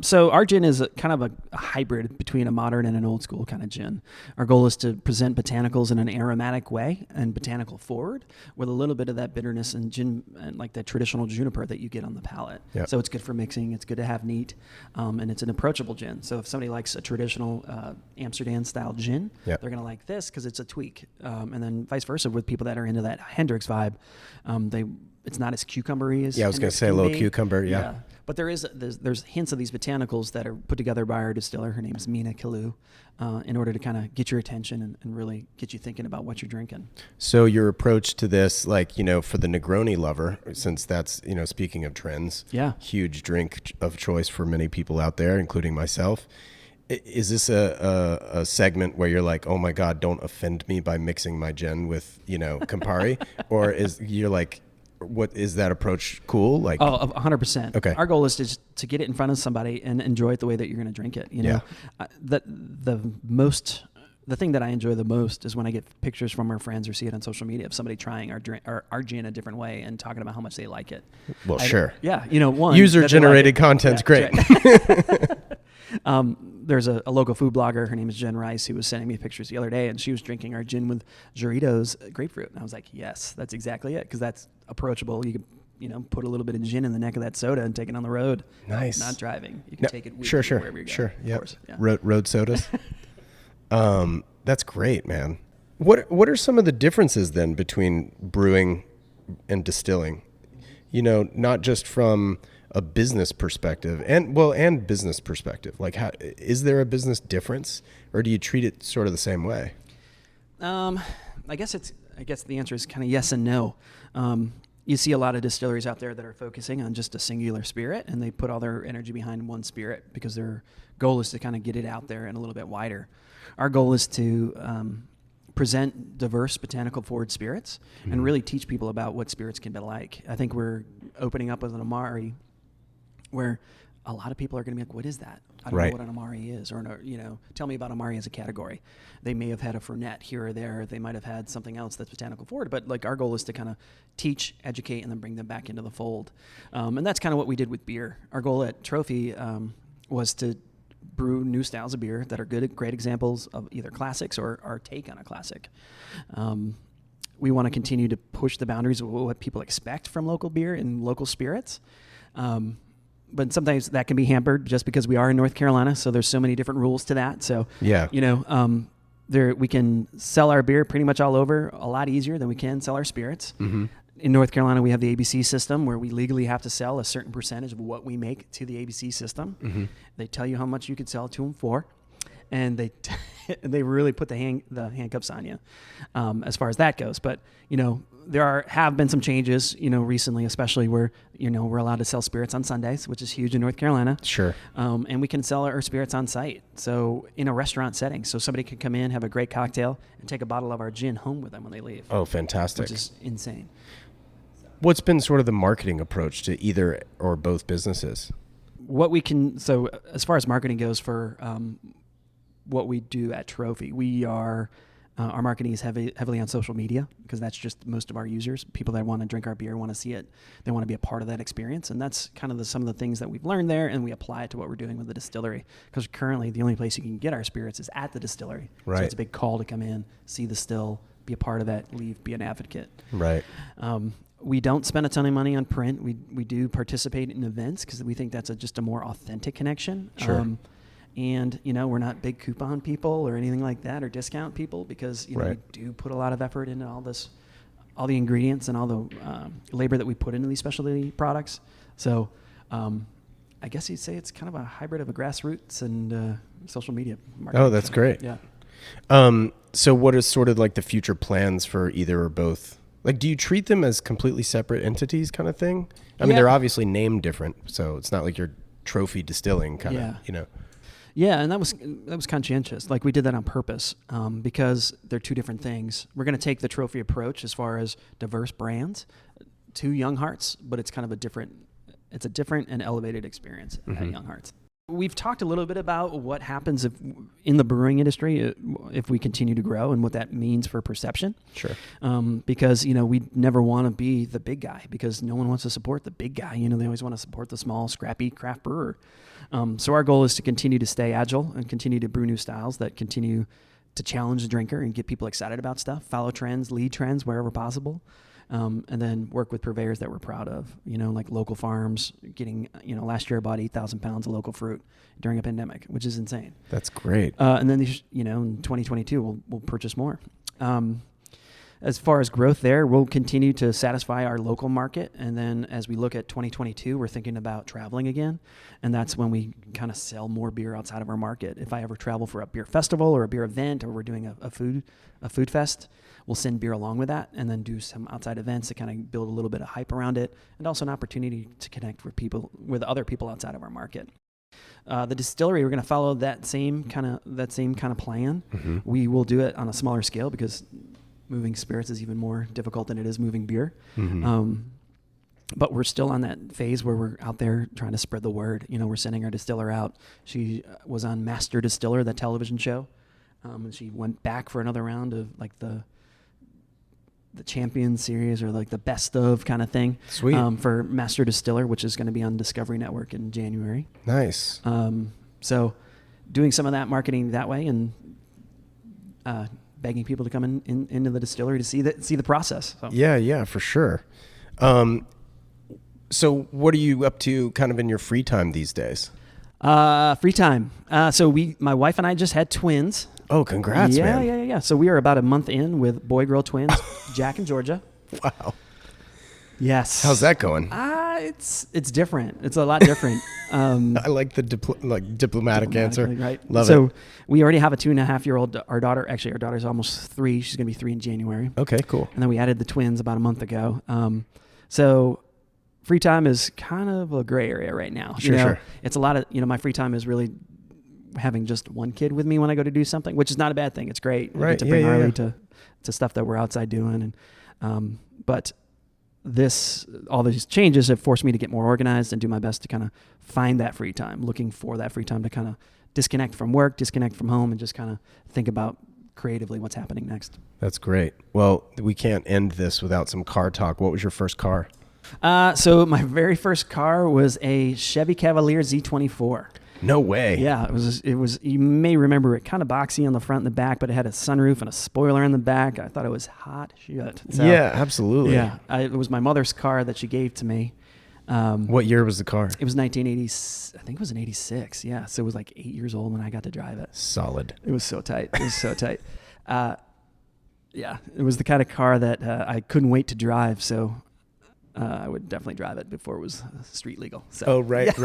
So our gin is kind of a hybrid between a modern and an old school kind of gin. Our goal is to present botanicals in an aromatic way and botanical forward with a little bit of that bitterness and gin and like that traditional juniper that you get on the palate. Yep. So it's good for mixing. It's good to have neat. And it's an approachable gin. So if somebody likes a traditional Amsterdam style gin, yep, they're going to like this because it's a tweak. And then vice versa with people that are into that Hendrix vibe. it's not as cucumbery as. Yeah, I was going to say a little cucumber. Yeah. But there's hints of these botanicals that are put together by our distiller. Her name is Mina Kalu, in order to kind of get your attention and really get you thinking about what you're drinking. So your approach to this, like, for the Negroni lover, since that's, speaking of trends, huge drink of choice for many people out there, including myself. Is this a segment where you're like, oh my God, don't offend me by mixing my gin with, Campari? Or you're like, what is that approach cool? Like, 100%. Okay. Our goal is to get it in front of somebody and enjoy it the way that you're going to drink it. The thing that I enjoy the most is when I get pictures from our friends or see it on social media of somebody trying our gin a different way and talking about how much they like it. Well, sure. Yeah. One, user-generated content's great. Right. There's a local food blogger. Her name is Jen Rice, who was sending me pictures the other day, and she was drinking our gin with Doritos grapefruit. And I was like, yes, that's exactly it, because that's approachable. You can, put a little bit of gin in the neck of that soda and take it on the road. Nice. Not driving. You can take it with you wherever you're going. Sure. Of course. Yeah. Road sodas. That's great, man. What are some of the differences then between brewing and distilling? Not just from a business perspective and business perspective. Like, how is there a business difference, or do you treat it sort of the same way? I guess the answer is kind of yes and no. You see a lot of distilleries out there that are focusing on just a singular spirit, and they put all their energy behind one spirit because their goal is to kind of get it out there and a little bit wider. Our goal is to present diverse botanical forward spirits and really teach people about what spirits can be like. I think we're opening up with an Amari where a lot of people are going to be like, what is that? I don't know what an Amari is, or, tell me about Amari as a category. They may have had a Fernet here or there. They might have had something else that's botanical forward, but like our goal is to kind of teach, educate, and then bring them back into the fold. And that's kind of what we did with beer. Our goal at Trophy was to brew new styles of beer that are great examples of either classics or our take on a classic. We want to continue to push the boundaries of what people expect from local beer and local spirits. But sometimes that can be hampered just because we are in North Carolina, so there's so many different rules to that. So, we can sell our beer pretty much all over a lot easier than we can sell our spirits. Mm-hmm. In North Carolina, we have the ABC system where we legally have to sell a certain percentage of what we make to the ABC system. Mm-hmm. They tell you how much you could sell to them for, and they really put the handcuffs on you as far as that goes. But, there have been some changes, recently, especially where, we're allowed to sell spirits on Sundays, which is huge in North Carolina. Sure. And we can sell our spirits on site. So in a restaurant setting, so somebody can come in, have a great cocktail, and take a bottle of our gin home with them when they leave. Oh, fantastic. Which is insane. What's been sort of the marketing approach to either or both businesses? So as far as marketing goes for what we do at Trophy, we are... our marketing is heavily on social media because that's just most of our users. People that want to drink our beer want to see it. They want to be a part of that experience. And that's kind of some of the things that we've learned there, and we apply it to what we're doing with the distillery. Because currently the only place you can get our spirits is at the distillery. Right. So it's a big call to come in, see the still, be a part of that, leave, be an advocate. Right. We don't spend a ton of money on print. We do participate in events because we think that's just a more authentic connection. Sure. And, we're not big coupon people or anything like that, or discount people, because, we do put a lot of effort into all the ingredients and all the labor that we put into these specialty products. So I guess you'd say it's kind of a hybrid of a grassroots and social media marketing. Oh, that's great. Yeah. So what is sort of like the future plans for either or both? Like, do you treat them as completely separate entities kind of thing? I mean, they're obviously named different, so it's not like you're Trophy Distilling kind of, Yeah, and that was conscientious. Like, we did that on purpose because they're two different things. We're going to take the Trophy approach as far as diverse brands to Young Hearts, but it's kind of a different and elevated experience at Young Hearts. We've talked a little bit about what happens in the brewing industry if we continue to grow and what that means for perception. Sure. Because, we never want to be the big guy because no one wants to support the big guy. They always want to support the small, scrappy craft brewer. So our goal is to continue to stay agile and continue to brew new styles that continue to challenge the drinker and get people excited about stuff, follow trends, lead trends wherever possible. And then work with purveyors that we're proud of, like local farms getting, last year I bought 8,000 pounds of local fruit during a pandemic, which is insane. That's great. And then, in 2022, we'll purchase more. as far as growth there, we'll continue to satisfy our local market. And then as we look at 2022, we're thinking about traveling again. And that's when we kind of sell more beer outside of our market. If I ever travel for a beer festival or a beer event, or we're doing a food fest, we'll send beer along with that and then do some outside events to kind of build a little bit of hype around it, and also an opportunity to connect with other people outside of our market. The distillery, we're going to follow that same kind of plan. Mm-hmm. We will do it on a smaller scale because moving spirits is even more difficult than it is moving beer. Mm-hmm. But we're still on that phase where we're out there trying to spread the word. We're sending our distiller out. She was on Master Distiller, the television show, and she went back for another round of like the Champion Series, or like the best of kind of thing. Sweet. For Master Distiller, which is going to be on Discovery Network in January. Nice. So doing some of that marketing that way, and begging people to come into the distillery to see the process. So. Yeah, for sure. So what are you up to kind of in your free time these days? Free time. So my wife and I just had twins. Oh, congrats, man. Yeah. So we are about a month in with boy-girl twins, Jack and Georgia. Wow. Yes. How's that going? It's different. It's a lot different. I like the diplomatic answer. Right. Love it. So we already have a 2.5-year-old. Our daughter's almost 3. She's going to be 3 in January. Okay, cool. And then we added the twins about a month ago. So free time is kind of a gray area right now. Sure. It's a lot of, my free time is really having just one kid with me when I go to do something, which is not a bad thing. It's great. Right. I get to bring Harley to stuff that we're outside doing. And, but all these changes have forced me to get more organized and do my best to kind of find that free time, looking for that free time to kind of disconnect from work, disconnect from home, and just kind of think about creatively what's happening next. That's great. Well, we can't end this without some car talk. What was your first car? So my very first car was a Chevy Cavalier Z24. No way. Yeah, it was. You may remember it, kind of boxy on the front and the back, but it had a sunroof and a spoiler in the back. I thought it was hot shit. So, yeah, absolutely. Yeah, it was my mother's car that she gave to me. What year was the car? It was 1980. I think it was an 86. Yeah, so it was like 8 years old when I got to drive it. Solid. It was so tight. Yeah, it was the kind of car that I couldn't wait to drive. So. I would definitely drive it before it was street legal. So. Oh, right.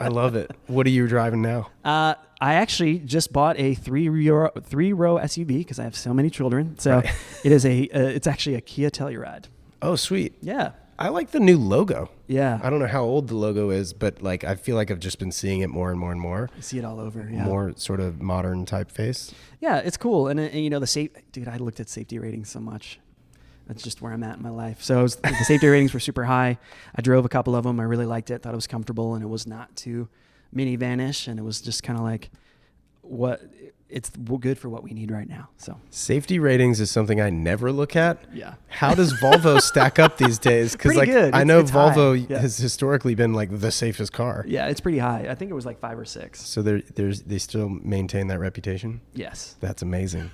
I love it. What are you driving now? I actually just bought a three-row SUV because I have so many children. So right. It's actually a Kia Telluride. Oh, sweet. Yeah. I like the new logo. Yeah. I don't know how old the logo is, but like I feel like I've just been seeing it more and more and more. I see it all over. Yeah. More sort of modern typeface. Yeah, it's cool. And I looked at safety ratings so much. That's just where I'm at in my life. So the safety ratings were super high. I drove a couple of them. I really liked it. Thought it was comfortable, and it was not too minivan-ish, and it was just kind of like it's good for what we need right now. So safety ratings is something I never look at. Yeah. How does Volvo stack up these days? Because good. I know Volvo has historically been like the safest car. Yeah, it's pretty high. I think it was like 5 or 6. So they still maintain that reputation? Yes. That's amazing.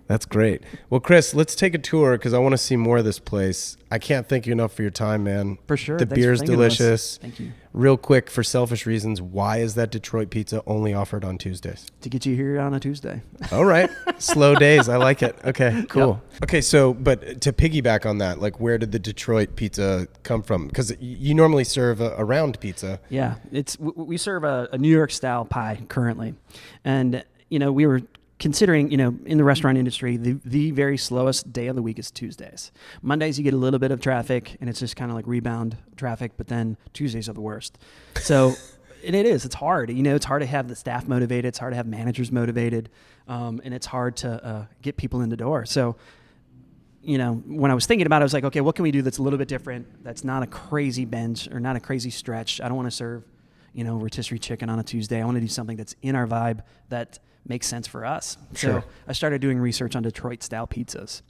That's great. Well, Chris, let's take a tour because I want to see more of this place. I can't thank you enough for your time, man. For sure. The beer's delicious. Thank you. Real quick, for selfish reasons, why is that Detroit pizza only offered on Tuesdays? To get you here on a Tuesday. All right. Slow days. I like it. Okay, cool. Yep. Okay, so, but to piggyback on that, like where did the Detroit pizza come from? Because you normally serve a round pizza. Yeah, we serve a New York style pie currently. And, we were considering, in the restaurant industry, the very slowest day of the week is Tuesdays. Mondays, you get a little bit of traffic, and it's just kind of like rebound traffic, but then Tuesdays are the worst. So, and it's hard. It's hard to have the staff motivated. It's hard to have managers motivated, and it's hard to get people in the door. So, when I was thinking about it, I was like, okay, what can we do that's a little bit different, that's not a crazy bench or not a crazy stretch? I don't want to serve, rotisserie chicken on a Tuesday. I want to do something that's in our vibe that makes sense for us. Sure. So I started doing research on Detroit-style pizzas.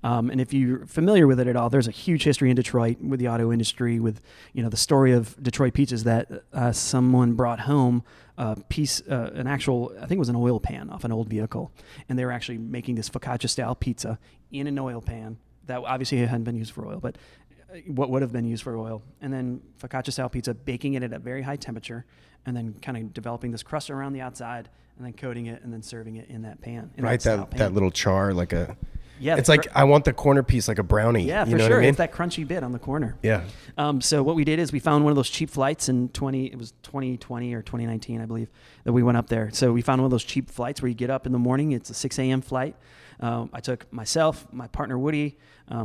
And if you're familiar with it at all, there's a huge history in Detroit with the auto industry, with the story of Detroit pizzas that someone brought home a piece, an actual, I think it was an oil pan off an old vehicle, and they were actually making this focaccia-style pizza in an oil pan that obviously hadn't been used for oil, but what would have been used for oil, and then focaccia-style pizza, baking it at a very high temperature, and then kind of developing this crust around the outside, and then coating it, and then serving it in that pan. Right, that little char, like a Yeah, it's like I want the corner piece like a brownie. Yeah, you for know sure. what I mean? It's that crunchy bit on the corner. Yeah. So what we did is we found one of those cheap flights in 2020 or 2019, I believe, that we went up there. So we found one of those cheap flights where you get up in the morning. It's a 6 a.m. flight. I took myself, my partner Woody,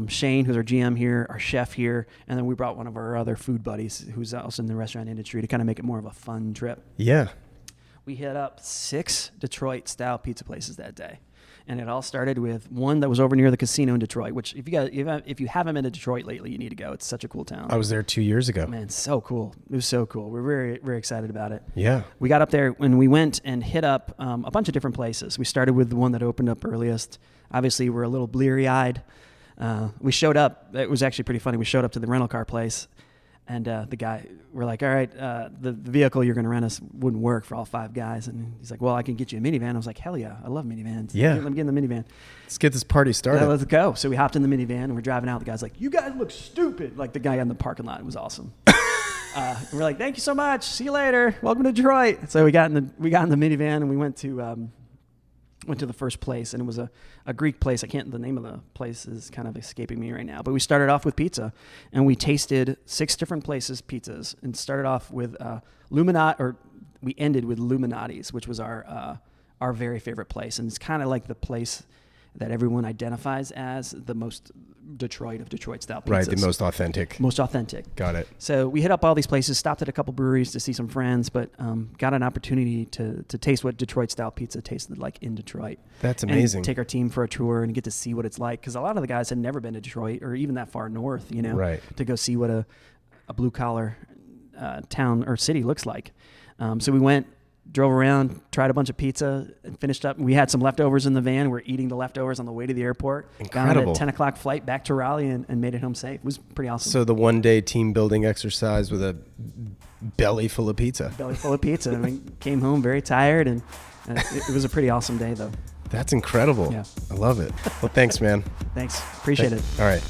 Shane, who's our GM here, our chef here, and then we brought one of our other food buddies who's also in the restaurant industry to kind of make it more of a fun trip. Yeah. We hit up 6 Detroit-style pizza places that day. And it all started with one that was over near the casino in Detroit, which if you haven't been to Detroit lately, you need to go. It's such a cool town. I was there 2 years ago. Man, so cool. It was so cool. We're very, very excited about it. Yeah. We got up there when we went and hit up a bunch of different places. We started with the one that opened up earliest. Obviously, we're a little bleary-eyed. We showed up. It was actually pretty funny. We showed up to the rental car place. And the guy, we're like, all right, the vehicle you're going to rent us wouldn't work for all 5 guys. And he's like, well, I can get you a minivan. I was like, hell yeah, I love minivans. Yeah. Let me get in the minivan. Let's get this party started. Yeah, let's go. So we hopped in the minivan and we're driving out. The guy's like, you guys look stupid. Like the guy in the parking lot. It was awesome. We're like, thank you so much. See you later. Welcome to Detroit. So we got in the minivan and we went to the first place, and it was a Greek place. The name of the place is kind of escaping me right now, but we started off with pizza, and we tasted 6 different places pizzas, and started off with we ended with Illuminati's, which was our very favorite place, and it's kind of like the place that everyone identifies as the most Detroit of Detroit style pizzas. Right, the most authentic. Most authentic. Got it. So we hit up all these places, stopped at a couple breweries to see some friends, but got an opportunity to taste what Detroit style pizza tasted like in Detroit. That's amazing. And take our team for a tour and get to see what it's like, because a lot of the guys had never been to Detroit or even that far north, right. to go see what a blue collar town or city looks like. So we went, drove around, tried a bunch of pizza, and finished up. We had some leftovers in the van. We're eating the leftovers on the way to the airport. Incredible. Got on a 10 o'clock flight back to Raleigh and made it home safe. It was pretty awesome. So the one-day team building exercise with a belly full of pizza. Belly full of pizza. And we came home very tired, and it was a pretty awesome day, though. That's incredible. Yeah. I love it. Well, thanks, man. Thanks. Appreciate it. All right.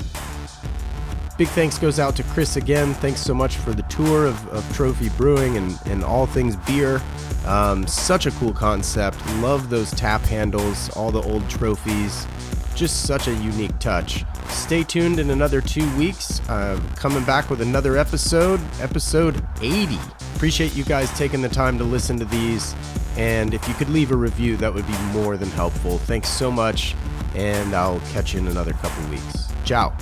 Big thanks goes out to Chris again. Thanks so much for the tour of Trophy Brewing and all things beer. Such a cool concept. Love those tap handles, all the old trophies. Just such a unique touch. Stay tuned in another 2 weeks. Coming back with another episode 80. Appreciate you guys taking the time to listen to these. And if you could leave a review, that would be more than helpful. Thanks so much. And I'll catch you in another couple weeks. Ciao.